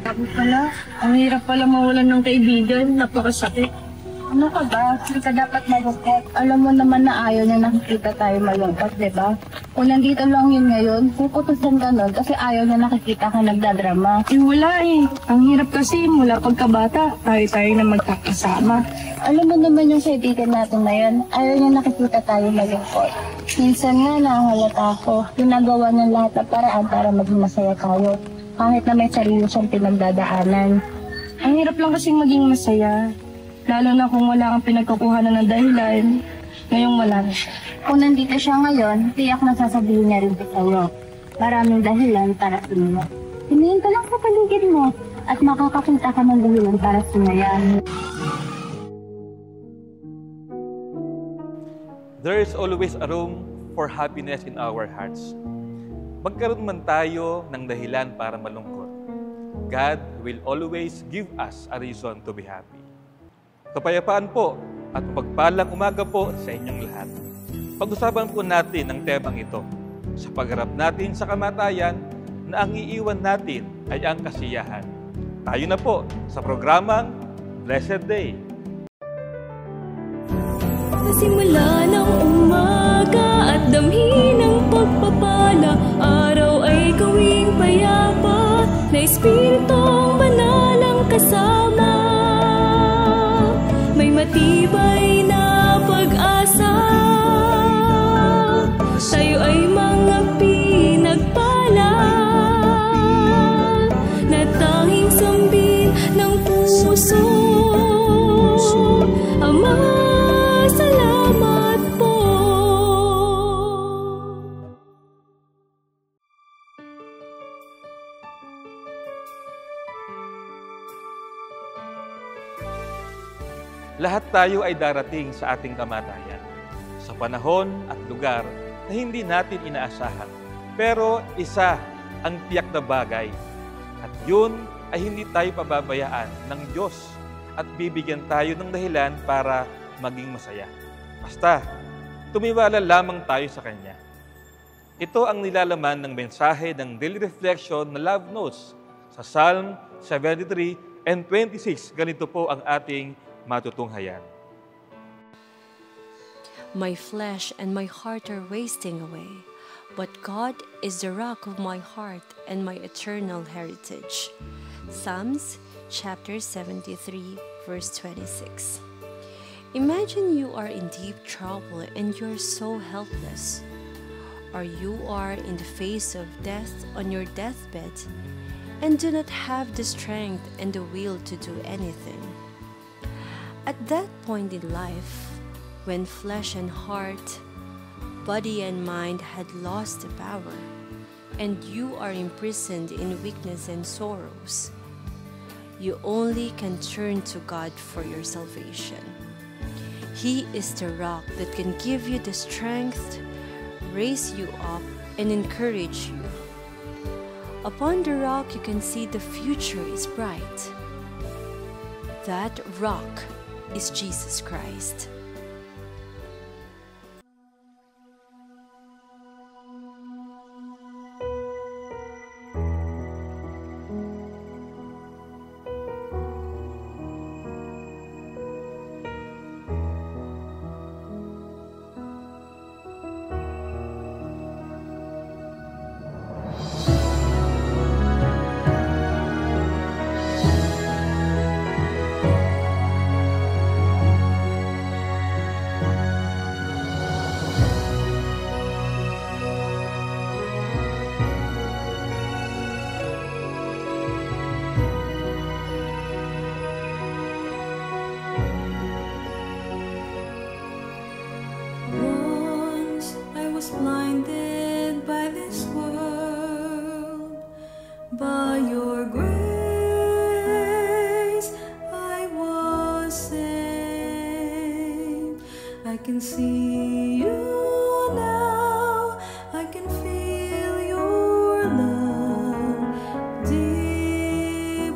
Sabi pala, ang hirap pala mawalan ng kaibigan, napakasakit. Ano ka ba? Hindi ka dapat malungkot. Alam mo naman na ayaw na nakikita tayo malungkot, di ba? Kung nandito lang yun ngayon, puputusan ka nun kasi ayaw na nakikita ka nagdadrama. Wala eh. Ang hirap kasi mula pagkabata, tayo na magkakasama. Alam mo naman yung kaibigan natin na yun, ayaw niya nakikita tayo malungkot. Minsan nga nahalata ako, ginagawa niya lahat ng paraan para maging masaya tayo. Kahit na may sarili siyang pinagdadaanan. Ang hirap lang kasing maging masaya. Lalo na kung wala kang pinagkukuhanan ng dahilan, ngayong wala na siya. Kung nandito siya ngayon, tiyak na sasabihin niya rin sa'yo. Maraming dahilan para sumaya. Tingin ka lang sa paligid mo at makakakita ka ng dahilan para sumayan. There is always a room for happiness in our hearts. Magkaroon man tayo ng dahilan para malungkot, God will always give us a reason to be happy. Kapayapaan po at pagpalang umaga po sa inyong lahat. Pag-usapan po natin ang temang ito sa pagharap natin sa kamatayan na ang iiwan natin ay ang kasiyahan. Tayo na po sa programang Blessed Day. Simula ng umaga at damhin ng pagpapala, araw ay gawing payapa na Espiritong Banal ang kasama. May matibay na pag-asa, tayo ay mga pinagpala na tanging sambin ng puso. Ama, salamat po. Lahat tayo ay darating sa ating kamatayan, sa panahon at lugar na hindi natin inaasahan. Pero isa ang tiyak na bagay, at yun ay hindi tayo pababayaan ng Diyos at bibigyan tayo ng dahilan para maging masaya. Basta, tumiwala lamang tayo sa Kanya. Ito ang nilalaman ng mensahe ng Daily Reflection na Love Notes sa Psalm 73 and 26. Ganito po ang ating matutunghayan. My flesh and my heart are wasting away, but God is the rock of my heart and my eternal heritage. Psalms chapter 73, verse 26. Imagine you are in deep trouble and you're so helpless. Or you are in the face of death on your deathbed and do not have the strength and the will to do anything. At that point in life, when flesh and heart, body and mind had lost the power, and you are imprisoned in weakness and sorrows, you only can turn to God for your salvation. He is the rock that can give you the strength, raise you up, and encourage you. Upon the rock, you can see the future is bright. That rock is Jesus Christ. Blinded by this world, by your grace I was saved. I can see you now, I can feel your love deep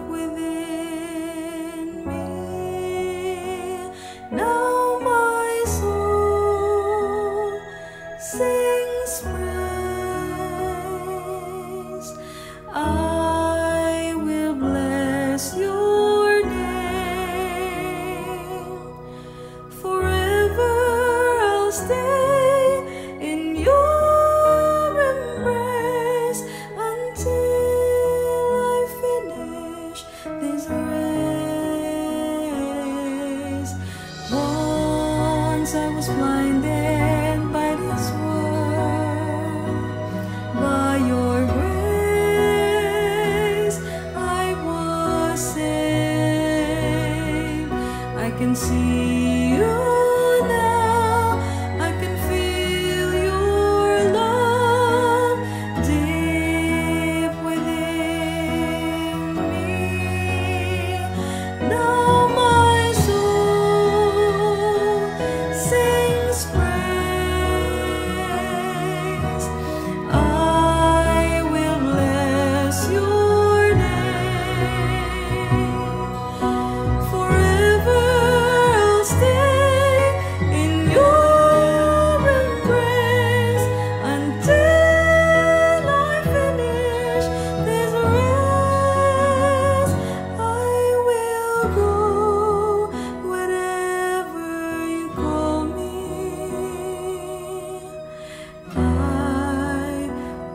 I will bless your name. Forever I'll stay in your embrace until I finish this race. Once I was blinded by this world, by your grace I was saved. I can see you now, I can feel your love deep within me. Now my soul sings praise. I will bless your name. Forever I'll stay in your embrace until I finish this race. I will go wherever you call me. I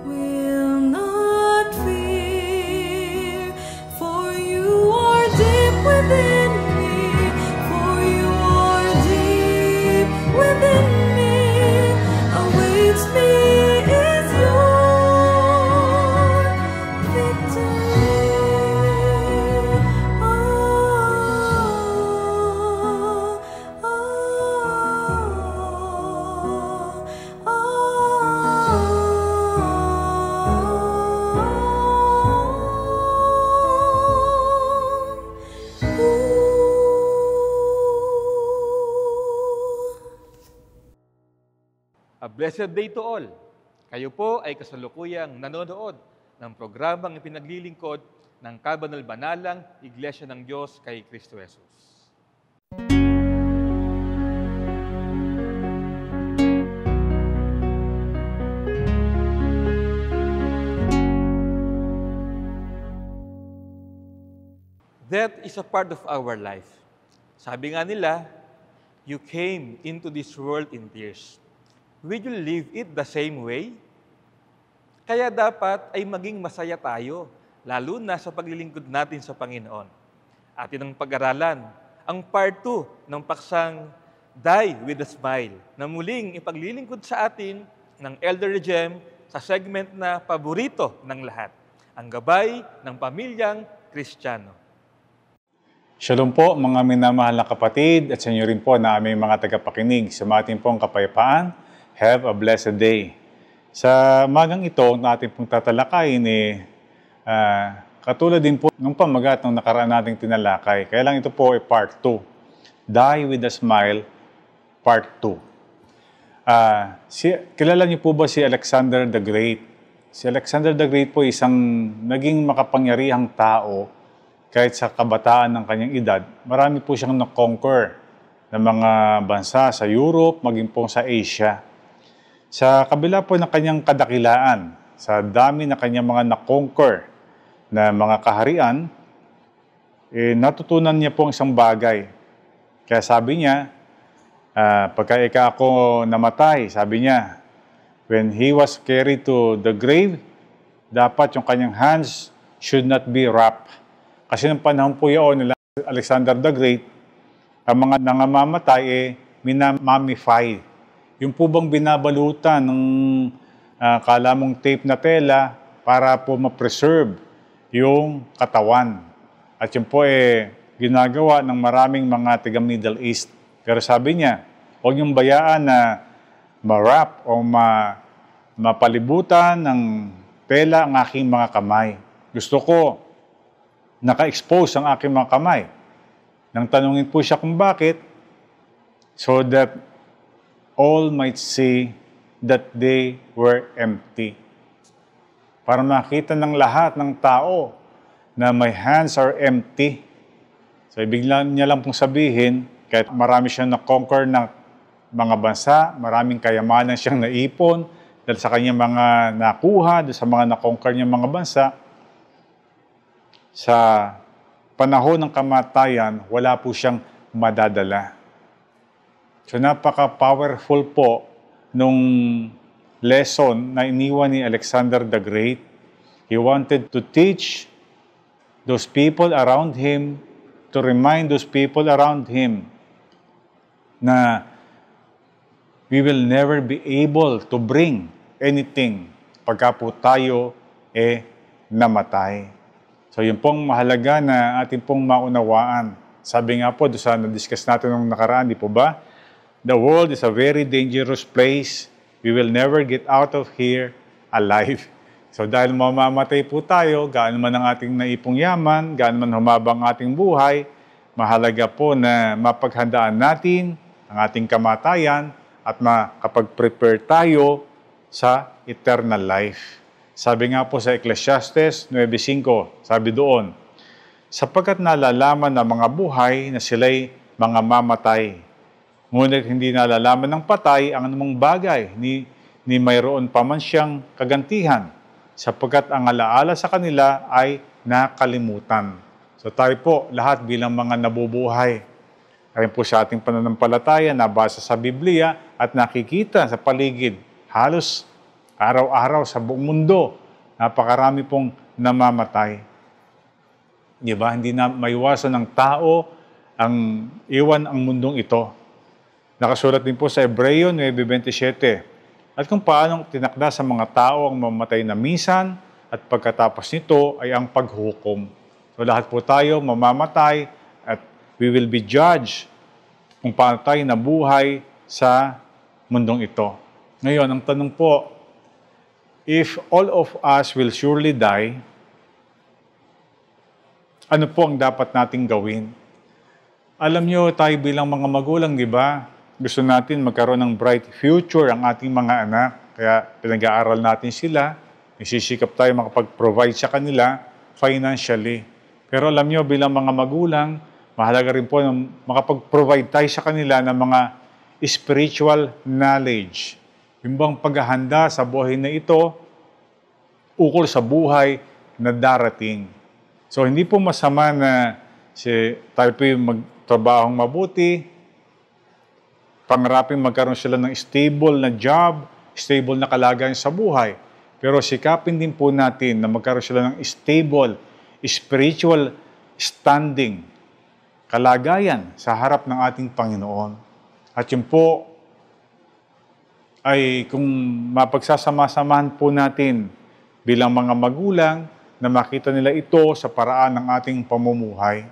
will not fear, for you are deep within me. For you are deep within me. Awaits me is your victory. A blessed day to all. Kayo po ay kasalukuyang nanonood ng programang ipinaglilingkod ng Kabanal-Banalang Iglesia ng Diyos kay Kristo Jesus. Death is a part of our life. Sabi nga nila, you came into this world in tears. Will you live it the same way? Kaya dapat ay maging masaya tayo, lalo na sa paglilingkod natin sa Panginoon. Atin ang pag-aralan ang part 2 ng paksang Die with a Smile, na muling ipaglilingkod sa atin ng Elder Regem sa segment na paborito ng lahat, ang gabay ng pamilyang Kristiyano. Shalom po mga minamahal na kapatid at sa inyo rin po na aming mga tagapakinig. Sumating pong kapayapaan. Have a blessed day. Sa magang ito, na ating pong tatalakayin katulad din po ng pamagat ng nakaraan nating tinalakay. Kaya lang ito po ay part 2. Die with a Smile, part 2. Kilala niyo po ba si Alexander the Great? Si Alexander the Great po isang naging makapangyarihang tao kahit sa kabataan ng kanyang edad. Marami po siyang na-conquer ng mga bansa sa Europe, maging po sa Asia. Sa kabila po ng kanyang kadakilaan, sa dami na kanyang mga na-conquer na mga kaharian, natutunan niya po ang isang bagay. Kaya sabi niya, pagka ako namatay, sabi niya, when he was carried to the grave, dapat yung kanyang hands should not be wrapped. Kasi ng panahon po yun nila Alexander the Great, ang mga nangamamatay minamamify. Yung po bang binabalutan ng kalamong tape na tela para po ma-preserve yung katawan. At yun po ginagawa ng maraming mga taga Middle East. Pero sabi niya, huwag niyong bayaan na ma-wrap o mapalibutan ng tela ang aking mga kamay. Gusto ko naka-expose ang aking mga kamay. Nang tanungin po siya kung bakit, so that all might see that they were empty. Para makita ng lahat ng tao na my hands are empty. So ibig niya lang pong sabihin, kahit marami siyang na-conquer ng mga bansa, maraming kayamanan siyang naipon, dahil sa kanyang mga nakuha, dahil sa mga na-conquer niyang mga bansa, sa panahon ng kamatayan, wala po siyang madadala. So napaka-powerful po nung lesson na iniwan ni Alexander the Great. He wanted to teach those people around him, to remind those people around him na we will never be able to bring anything pagka po tayo namatay. So yun pong mahalaga na ating pong maunawaan. Sabi nga po, doon sa na-discuss natin nung nakaraan, di po ba? The world is a very dangerous place. We will never get out of here alive. So dahil mamamatay po tayo, gaano man ang ating naipong yaman, gaano man humabang ating buhay, mahalaga po na mapaghandaan natin ang ating kamatayan at makapag-prepare tayo sa eternal life. Sabi nga po sa Ecclesiastes 9:5, sabi doon, sapagkat nalalaman ng mga buhay na sila'y mga mamatay. Ngunit hindi nalalaman ng patay ang anumang bagay, ni mayroon pa man siyang kagantihan, sapagkat ang alaala sa kanila ay nakalimutan. So tayo po, lahat bilang mga nabubuhay, ayon po sa ating pananampalataya, nabasa sa Biblia at nakikita sa paligid, halos araw-araw sa buong mundo, napakarami pong namamatay. Di ba? Hindi na maiwasan ng tao ang iwan ang mundong ito. Nakasulat din po sa Hebreo 9:27. At kung paano tinakda sa mga tao ang mamatay na minsan at pagkatapos nito ay ang paghukom. So lahat po tayo mamamatay at we will be judged kung paano tayo nabuhay sa mundong ito. Ngayon, ang tanong po, if all of us will surely die, ano po ang dapat nating gawin? Alam nyo, tayo bilang mga magulang, di ba? Gusto natin magkaroon ng bright future ang ating mga anak. Kaya pinag-aaral natin sila. Nasisikap tayo makapag-provide sa kanila financially. Pero alam nyo, bilang mga magulang, mahalaga rin po na makapag-provide tayo sa kanila ng mga spiritual knowledge. Yung bang paghahanda sa buhay na ito, ukol sa buhay na darating. So, hindi po masama na tayo po yung magtrabahong mabuti, pangarapin magkaroon sila ng stable na job, stable na kalagayan sa buhay. Pero sikapin din po natin na magkaroon sila ng stable, spiritual standing, kalagayan sa harap ng ating Panginoon. At yun po ay kung mapagsasama-samahan po natin bilang mga magulang na makita nila ito sa paraan ng ating pamumuhay.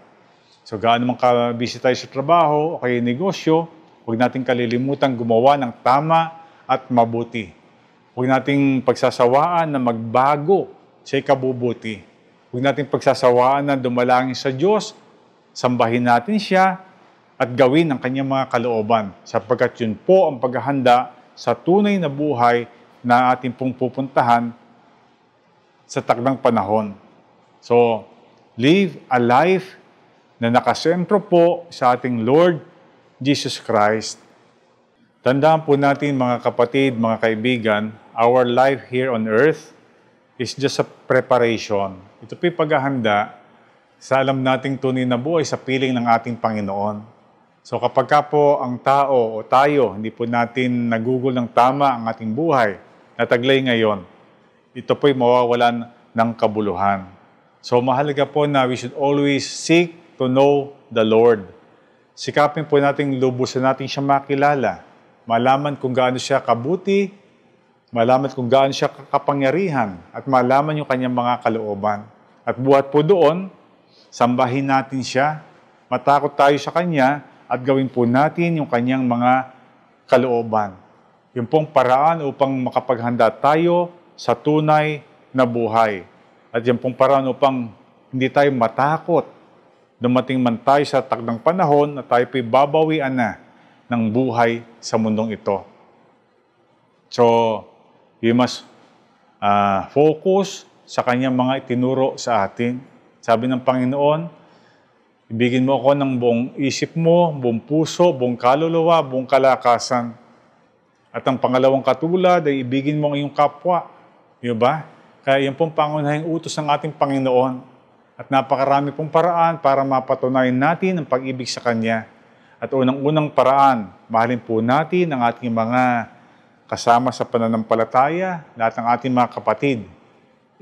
So gaano man ka-busy tayo sa trabaho o kaya negosyo, huwag nating kalilimutan gumawa ng tama at mabuti. Huwag nating pagsasawaan na magbago sa ikabubuti. Huwag nating pagsasawaan na dumalangin sa Diyos, sambahin natin siya at gawin ang kanyang mga kalooban, sapagkat yun po ang paghahanda sa tunay na buhay na ating pong pupuntahan sa takdang panahon. So, live a life na nakasentro po sa ating Lord Jesus Christ. Tandaan po natin mga kapatid, mga kaibigan, our life here on earth is just a preparation. Ito po'y paghahanda sa alam nating tunay na buhay sa piling ng ating Panginoon. So kapag ka po ang tao o tayo, hindi po natin nagugol ng tama ang ating buhay, nataglay ngayon, ito po'y mawawalan ng kabuluhan. So mahalaga po na we should always seek to know the Lord. Sikapin po natin lubusan natin siya makilala. Malaman kung gaano siya kabuti, malaman kung gaano siya kapangyarihan, at malaman yung kanyang mga kalooban. At buhat po doon, sambahin natin siya, matakot tayo sa kanya, at gawin po natin yung kanyang mga kalooban. Yung pong paraan upang makapaghanda tayo sa tunay na buhay. At yung pong paraan upang hindi tayo matakot, dumating man tayo sa takdang panahon na tayo po'y babawian na ng buhay sa mundong ito. So, we must focus sa kanyang mga itinuro sa atin. Sabi ng Panginoon, ibigin mo ako ng buong isip mo, buong puso, buong kaluluwa, buong kalakasan. At ang pangalawang katulad ay ibigin mo ang iyong kapwa. Di ba? Kaya yan pong pangunahing utos ng ating Panginoon. At napakarami pong paraan para mapatunayan natin ang pag-ibig sa Kanya. At unang-unang paraan, mahalin po natin ang ating mga kasama sa pananampalataya, lahat ng ating mga kapatid.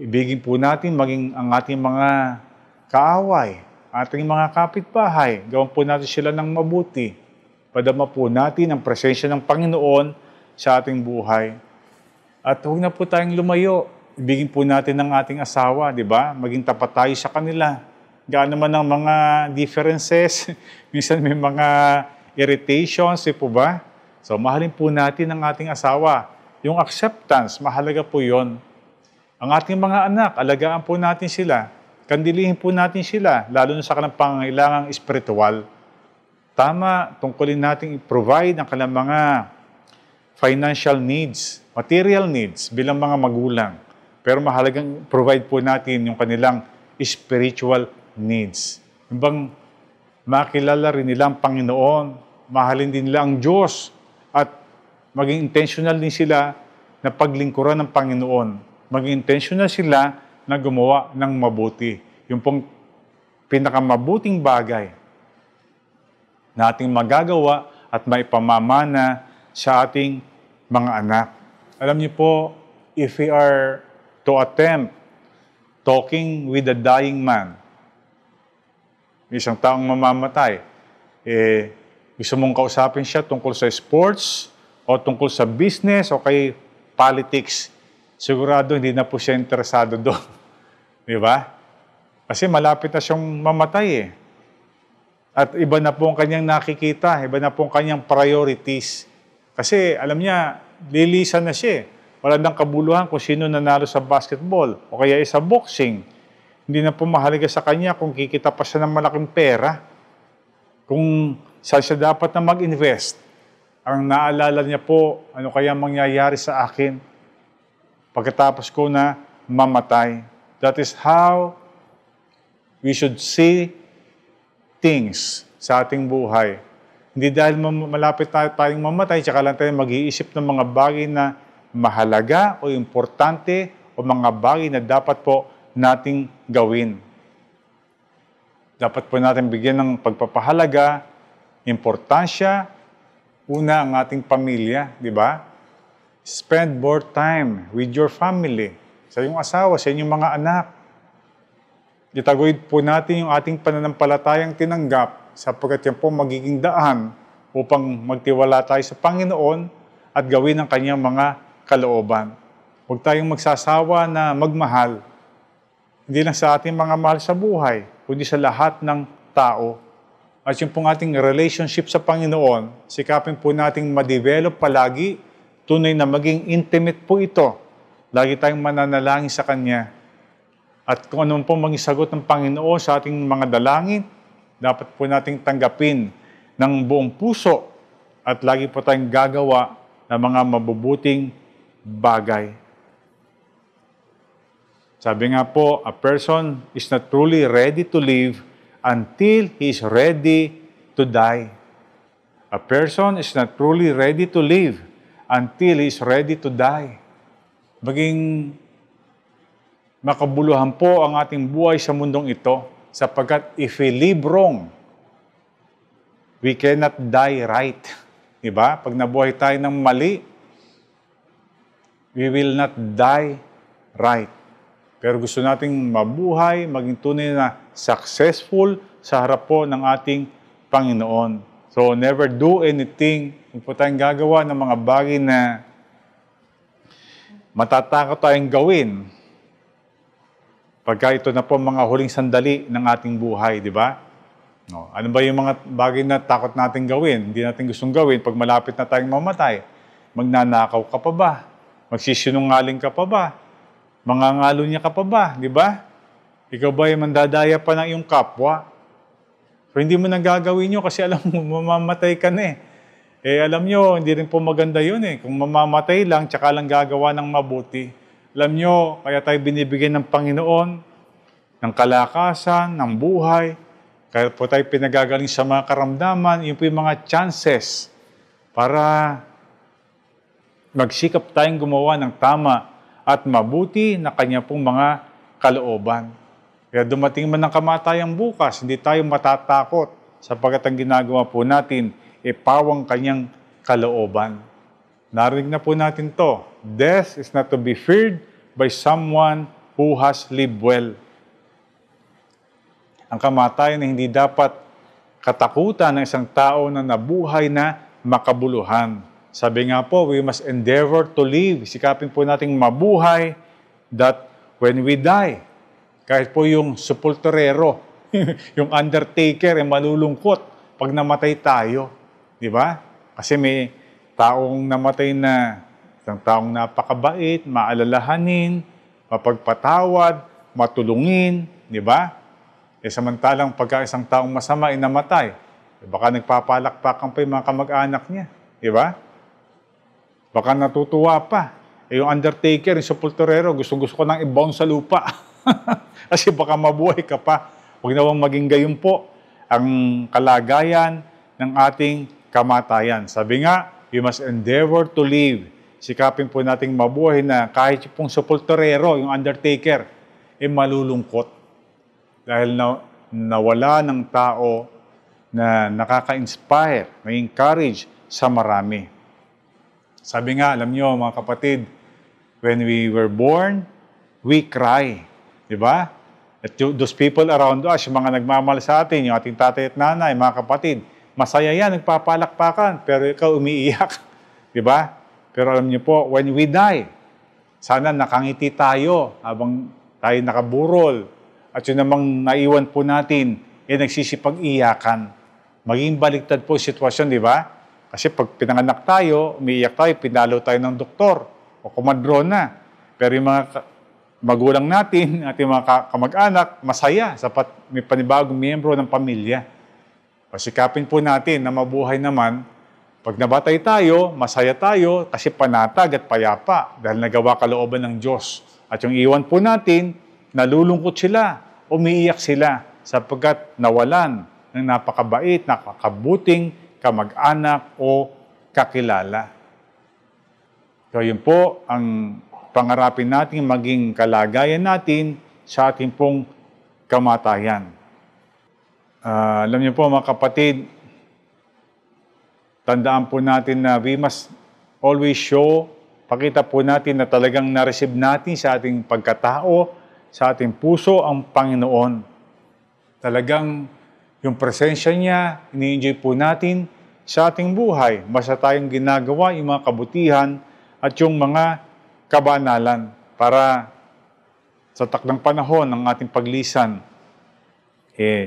Ibigin po natin maging ang ating mga kaaway, ating mga kapitbahay. Gawin po natin sila ng mabuti. Padama po natin ang presensya ng Panginoon sa ating buhay. At huwag na po tayong lumayo. Ibigin po natin ng ating asawa, di ba? Maging tapat tayo sa kanila. Gaano man ang mga differences, minsan may mga irritations, di po ba? So, mahalin po natin ang ating asawa. Yung acceptance, mahalaga po yon. Ang ating mga anak, alagaan po natin sila. Kandilihin po natin sila, lalo na sa kanilang pangangailangang espiritual. Tama, tungkulin natin i-provide ang kanilang mga financial needs, material needs bilang mga magulang. Pero mahalagang provide po natin yung kanilang spiritual needs. Yung bang makilala rin nila ang Panginoon, mahalin din nila ang Diyos, at maging intentional din sila na paglingkuran ng Panginoon. Maging intentional sila na gumawa ng mabuti. Yung pong pinakamabuting bagay na ating magagawa at maipamamana sa ating mga anak. Alam niyo po, if we are to attempt talking with a dying man, isang taong mamamatay, gusto mong kausapin siya tungkol sa sports o tungkol sa business o kay politics, sigurado hindi na po siya interesado doon. Di ba? Kasi malapit na siyang mamatay . At iba na po ang kanyang nakikita, iba na po ang kanyang priorities. Kasi alam niya, lilisan na siya . Wala nang kabuluhan kung sino nanalo sa basketball o kaya sa boxing. Hindi na po mahalaga sa kanya kung kikita pa siya ng malaking pera. Kung saan siya dapat na mag-invest. Ang naalala niya po, ano kaya mangyayari sa akin pagkatapos ko na mamatay. That is how we should see things sa ating buhay. Hindi dahil malapit tayong mamatay, tsaka lang tayo mag-iisip ng mga bagay na mahalaga o importante o mga bagay na dapat po nating gawin. Dapat po natin bigyan ng pagpapahalaga, importansya, una ang ating pamilya, di ba? Spend more time with your family, sa iyong asawa, sa inyong mga anak. Itaguyod po natin yung ating pananampalatayang tinanggap sapagkat yan po magiging daan upang magtiwala tayo sa Panginoon at gawin ang kanyang mga kalooban. Huwag tayong magsasawa na magmahal. Hindi lang sa ating mga mahal sa buhay, kundi sa lahat ng tao. At yung pong ating relationship sa Panginoon, sikapin po nating ma-develop palagi, tunay na maging intimate po ito. Lagi tayong mananalangin sa Kanya. At kung ano po maging sagot ng Panginoon sa ating mga dalangin, dapat po nating tanggapin ng buong puso at lagi po tayong gagawa ng mga mabubuting bagay. Sabi nga po, a person is not truly ready to live until he is ready to die. A person is not truly ready to live until he is ready to die. Maging makabuluhan po ang ating buhay sa mundong ito sapagkat if we live wrong, we cannot die right. Diba? Pag nabuhay tayo ng mali, we will not die right. Pero gusto nating mabuhay, maging tunay na successful sa harap po ng ating Panginoon. So, never do anything. Huwag po tayong gagawa ng mga bagay na matatakot tayong gawin. Pagka ito na po mga huling sandali ng ating buhay, di ba? No. Ano ba yung mga bagay na takot nating gawin? Hindi natin gustong gawin pag malapit na tayong mamatay. Magnanakaw ka pa ba? Magsisinungaling ka pa ba? Mangangalo niya ka pa ba? Di ba? Ikaw ba yung mandadaya pa ng iyong kapwa? So, hindi mo nang gagawin nyo kasi alam mo, mamamatay ka na . Alam nyo, hindi rin po maganda yun . Kung mamamatay lang, tsaka lang gagawa ng mabuti. Alam nyo, kaya tayo binibigyan ng Panginoon ng kalakasan, ng buhay. Kaya po tayo pinagagaling sa mga karamdaman, yun po yung mga chances para magsikap tayong gumawa ng tama at mabuti na kanya pong mga kalooban. Kaya dumating man ang kamatayan bukas, hindi tayo matatakot sapagkat ang ginagawa po natin, pawang kanyang kalooban. Narinig na po natin to. Death is not to be feared by someone who has lived well. Ang kamatayan ay hindi dapat katakutan ng isang tao na nabuhay na makabuluhan. Sabi nga po, we must endeavor to live. Sikapin po nating mabuhay that when we die, kahit po yung sepulturero, yung undertaker, ay malulungkot pag namatay tayo. Di ba? Kasi may taong namatay na isang taong napakabait, maalalahanin, mapagpatawad, matulungin. Di ba? Samantalang pagka isang taong masama ay namatay, baka nagpapalakpakan pa yung mga kamag-anak niya. Di ba? Baka natutuwa pa. Yung undertaker, yung sepulturero, gusto ko nang i-bound sa lupa. Kasi baka mabuhay ka pa. Huwag nawang maging gayon po ang kalagayan ng ating kamatayan. Sabi nga, we must endeavor to live. Sikapin po nating mabuhay na kahit pong sepulturero, yung undertaker, malulungkot. Dahil nawala ng tao na nakaka-inspire, may encourage sa marami. Sabi nga, alam nyo mga kapatid, when we were born, we cry. Diba? At those people around us, yung mga nagmamahal sa atin, yung ating tatay at nanay, mga kapatid, masaya yan, nagpapalakpakan, pero ikaw umiiyak. Diba? Pero alam niyo po, when we die, sana nakangiti tayo habang tayo nakaburol. At yun namang naiwan po natin, nagsisipag-iyakan. Maging baliktad po sitwasyon, di ba? Kasi pag pinanganak tayo, umiiyak tayo, pinalo tayo ng doktor o kumadrona. Pero yung mga magulang natin at yung mga kamag-anak, masaya sapat may panibagong miyembro ng pamilya. Pasikapin po natin na mabuhay naman. Pag nabatay tayo, masaya tayo kasi panatag at payapa dahil nagawa kalooban ng Diyos. At yung iwan po natin, nalulungkot sila, umiiyak sila sapagkat nawalan ng napakabait, nakakabuting kamag-anak o kakilala. So yun po ang pangarapin natin maging kalagayan natin sa ating pong kamatayan. Alam niyo po mga kapatid, tandaan po natin na we must always show, pakita po natin na talagang na-receive natin sa ating pagkatao, sa ating puso ang Panginoon. Talagang yung presensya niya, ini-enjoy po natin sa ating buhay. Basta tayong ginagawa yung mga kabutihan at yung mga kabanalan para sa takdang panahon ng ating paglisan.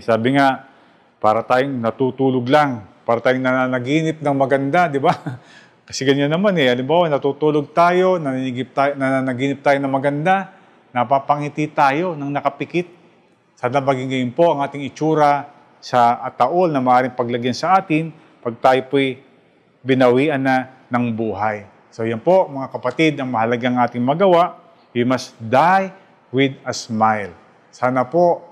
Sabi nga, para tayong natutulog lang, para tayong nananaginip ng maganda, di ba? Kasi ganyan naman halimbawa, natutulog tayo, nananaginip tayo ng maganda, napapangiti tayo ng nakapikit. Sana maging ngayon po ang ating itsura sa ataol na maaaring paglagyan sa atin pag tayo po'y binawian na ng buhay. So yan po mga kapatid, ang mahalagang ating magawa, we must die with a smile. Sana po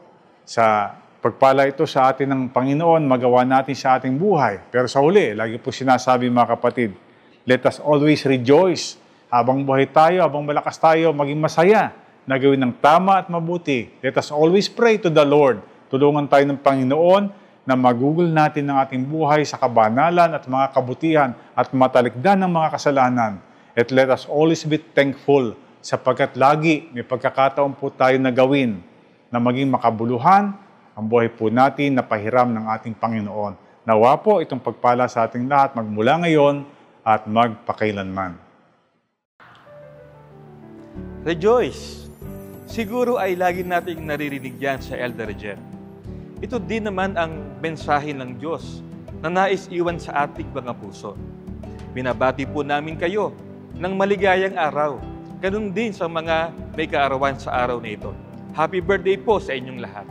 sa pagpala ito sa atin ng Panginoon, magawa natin sa ating buhay. Pero sa huli, lagi po sinasabi mga kapatid, let us always rejoice. Habang buhay tayo, habang malakas tayo, maging masaya na gawin ng tama at mabuti. Let us always pray to the Lord. Tulungan tayo ng Panginoon na magugol natin ang ating buhay sa kabanalan at mga kabutihan at matalikdan ng mga kasalanan. At let us always be thankful sapagkat lagi may pagkakataon po tayo na gawin na maging makabuluhan ang buhay po natin na pahiram ng ating Panginoon. Nawa po itong pagpala sa ating lahat magmula ngayon at magpakailanman. Rejoice! Siguro ay lagi nating naririnig yan sa Elder Jen. Ito din naman ang mensahe ng Diyos na nais iwan sa ating mga puso. Binabati po namin kayo ng maligayang araw. Ganun din sa mga may kaarawan sa araw na ito. Happy birthday po sa inyong lahat.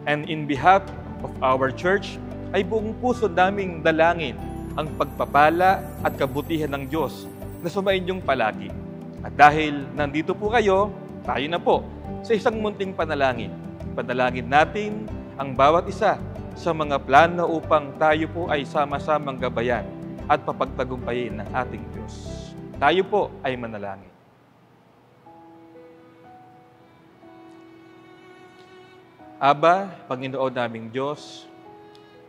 And in behalf of our church, ay buong puso naming dalangin ang pagpapala at kabutihan ng Diyos na sumainyong palagi. At dahil nandito po kayo, tayo na po sa isang munting panalangin. Panalangin natin ang bawat isa sa mga plano upang tayo po ay sama-samang gabayan at papagtagumpayin ng ating Diyos. Tayo po ay manalangin. Aba, Panginoon naming Diyos,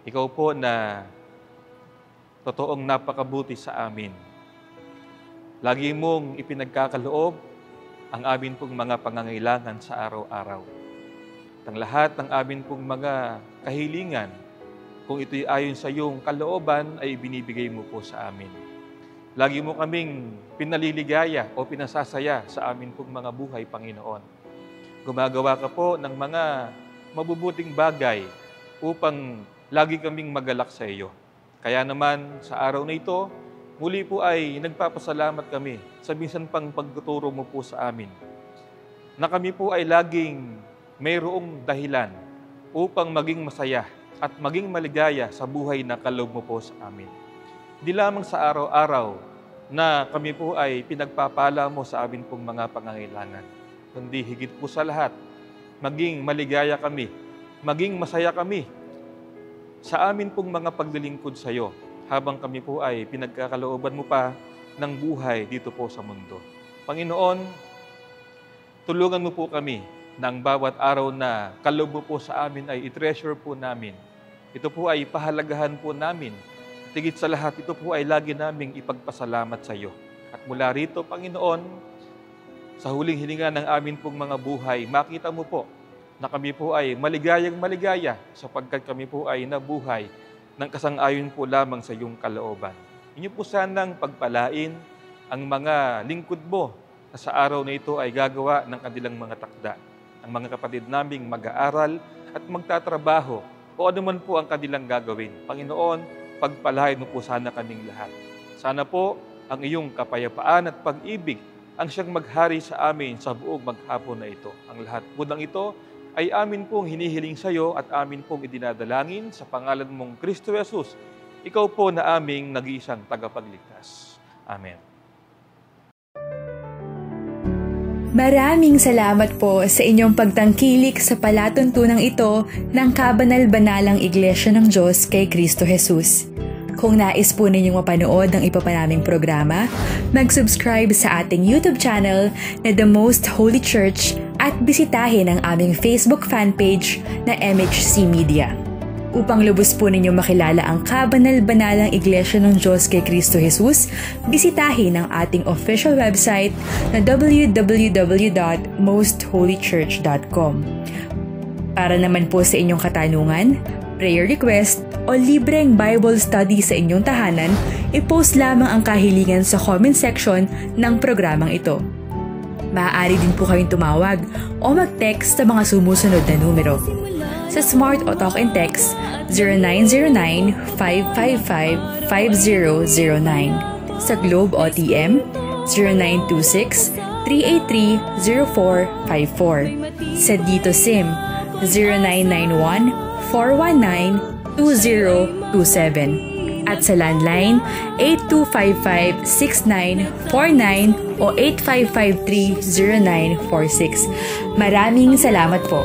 Ikaw po na totoong napakabuti sa amin. Lagi mong ipinagkakaloob ang amin pong mga pangangailangan sa araw-araw. Ang lahat ng amin pong mga kahilingan, kung ito'y ayon sa iyong kalooban, ay binibigay mo po sa amin. Lagi mo kaming pinaliligaya o pinasasaya sa amin pong mga buhay, Panginoon. Gumagawa ka po ng mga mabubuting bagay upang lagi kaming magalak sa iyo. Kaya naman sa araw na ito, muli po ay nagpapasalamat kami sa minsan pang pagtuturo mo po sa amin, na kami po ay laging mayroong dahilan upang maging masaya at maging maligaya sa buhay na kaloob mo po sa amin. Di lamang sa araw-araw na kami po ay pinagpapala mo sa amin pong mga pangangailangan, kundi higit po sa lahat, maging maligaya kami, maging masaya kami sa amin pong mga paglilingkod sa iyo, habang kami po ay pinagkakalooban mo pa ng buhay dito po sa mundo. Panginoon, tulungan mo po kami ng bawat araw na kaloob mo po sa amin ay i-treasure po namin. Ito po ay pahalagahan po namin. Tigit sa lahat, ito po ay lagi naming ipagpasalamat sa iyo. At mula rito, Panginoon, sa huling hininga ng amin pong mga buhay, makita mo po na kami po ay maligayang maligaya sapagkat kami po ay nabuhay ng kasang-ayon po lamang sa iyong kalooban. Inyo po sanang pagpalain ang mga lingkod mo na sa araw na ito ay gagawa ng kanilang mga takda. Ang mga kapatid naming mag-aaral at magtatrabaho o anuman po ang kanilang gagawin. Panginoon, pagpalain mo po sana kaming lahat. Sana po ang iyong kapayapaan at pag-ibig ang siyang maghari sa amin sa buong maghapon na ito. Ang lahat po ng ito ay amin pong hinihiling sa iyo at amin pong idinadalangin sa pangalan mong Kristo Jesus. Ikaw po na aming nag-iisang tagapagligtas. Amen. Maraming salamat po sa inyong pagtangkilik sa palatuntunang ito ng Kabanal-Banalang Iglesia ng Diyos kay Kristo Jesus. Kung nais po ninyong mapanood ng iba pa naming programa, mag-subscribe sa ating YouTube channel na The Most Holy Church at bisitahin ang aming Facebook fanpage na MHC Media. Upang lubos po ninyong makilala ang Kabanal-Banalang Iglesia ng Diyos kay Kristo Jesus, bisitahin ang ating official website na www.mostholychurch.com. Para naman po sa inyong katanungan, prayer request, o libreng Bible study sa inyong tahanan, i-post lamang ang kahilingan sa comment section ng programang ito. Maaari din po kayong tumawag o mag-text sa mga sumusunod na numero. Sa Smart o Talk and Text, 0909-555-5009. Sa Globe o TM, 0926-383-0454. Sa Dito SIM, 0991-419-2027. At sa landline, 8255-6949 o 8553-0946. Maraming salamat po.